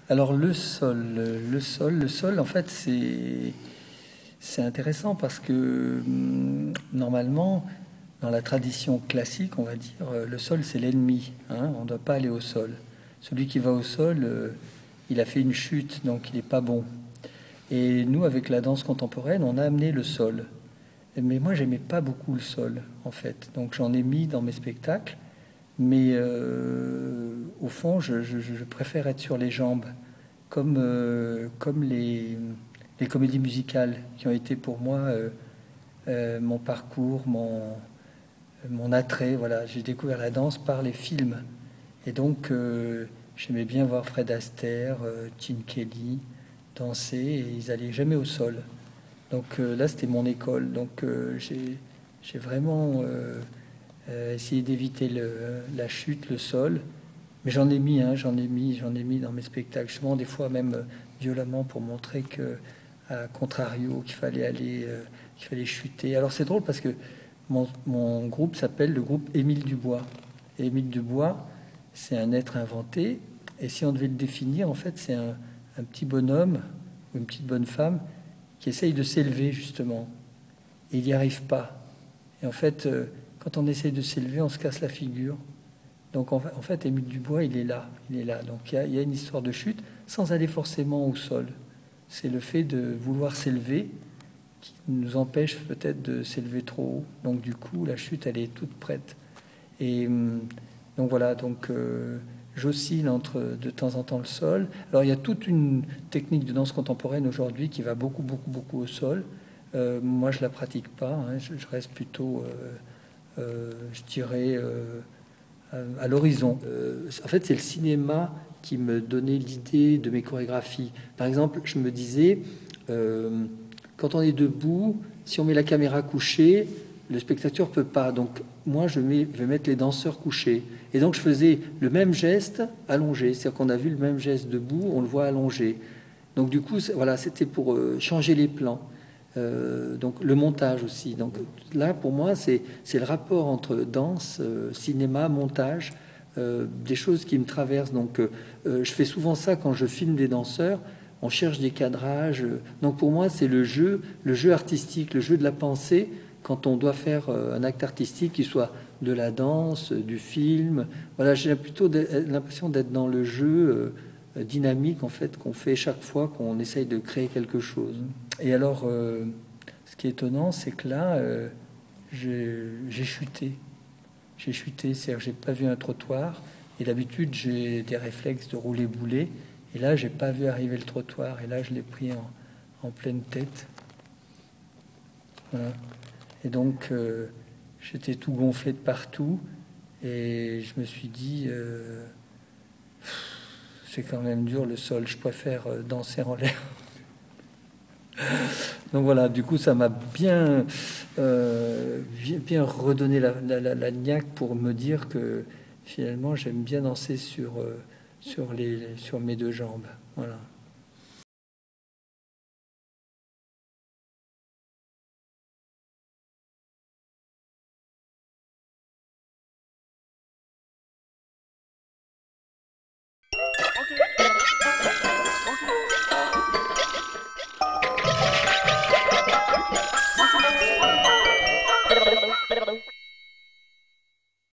Alors le sol, en fait, c'est intéressant parce que normalement, dans la tradition classique, on va dire, le sol c'est l'ennemi. Hein, on ne doit pas aller au sol. Celui qui va au sol, il a fait une chute, donc il n'est pas bon. Et nous, avec la danse contemporaine, on a amené le sol. Mais moi, j'aimais pas beaucoup le sol, en fait. Donc j'en ai mis dans mes spectacles. Mais au fond, je préfère être sur les jambes, comme les comédies musicales qui ont été pour moi mon parcours, mon attrait. Voilà, j'ai découvert la danse par les films. Et donc, j'aimais bien voir Fred Astaire, Gene Kelly danser, et ils allaient jamais au sol. Donc là, c'était mon école. Donc j'ai vraiment essayé d'éviter la chute, le sol. Mais j'en ai mis, hein, j'en ai mis dans mes spectacles. Justement, des fois même violemment pour montrer que, à contrario, qu'il fallait chuter. Alors c'est drôle parce que mon groupe s'appelle le groupe Émile Dubois. Et Émile Dubois, c'est un être inventé. Et si on devait le définir, en fait, c'est un petit bonhomme ou une petite bonne femme qui essaye de s'élever justement. Et il n'y arrive pas. Et en fait, quand on essaye de s'élever, on se casse la figure. Donc en fait, Émile Dubois, il est là. Il est là. Donc il y a une histoire de chute sans aller forcément au sol. C'est le fait de vouloir s'élever qui nous empêche peut-être de s'élever trop haut. Donc du coup, la chute, elle est toute prête. Et donc voilà, donc j'oscille entre de temps en temps le sol. Alors il y a toute une technique de danse contemporaine aujourd'hui qui va beaucoup au sol. Moi, je la pratique pas. Hein. Je reste plutôt, je dirais, à l'horizon. En fait, c'est le cinéma qui me donnait l'idée de mes chorégraphies. Par exemple, je me disais, quand on est debout, si on met la caméra couchée, le spectateur peut pas. Donc, moi, je vais mettre les danseurs couchés. Et donc, je faisais le même geste allongé. C'est-à-dire qu'on a vu le même geste debout, on le voit allongé. Donc, du coup, voilà, c'était pour changer les plans. Donc le montage aussi. Donc là, pour moi, c'est le rapport entre danse, cinéma, montage, des choses qui me traversent. Donc je fais souvent ça quand je filme des danseurs. On cherche des cadrages. Donc pour moi, c'est le jeu artistique, le jeu de la pensée. Quand on doit faire un acte artistique qui soit de la danse, du film. Voilà, j'ai plutôt l'impression d'être dans le jeu dynamique en fait qu'on fait chaque fois qu'on essaye de créer quelque chose. Et alors, ce qui est étonnant, c'est que là, j'ai chuté. J'ai chuté, c'est-à-dire j'ai pas vu un trottoir. Et d'habitude, j'ai des réflexes de rouler boulet. Et là, j'ai pas vu arriver le trottoir. Et là, je l'ai pris en pleine tête. Voilà. Et donc, j'étais tout gonflé de partout. Et je me suis dit, c'est quand même dur le sol. Je préfère danser en l'air. Donc voilà, du coup, ça m'a bien redonné la niaque pour me dire que finalement, j'aime bien danser sur mes deux jambes. Voilà.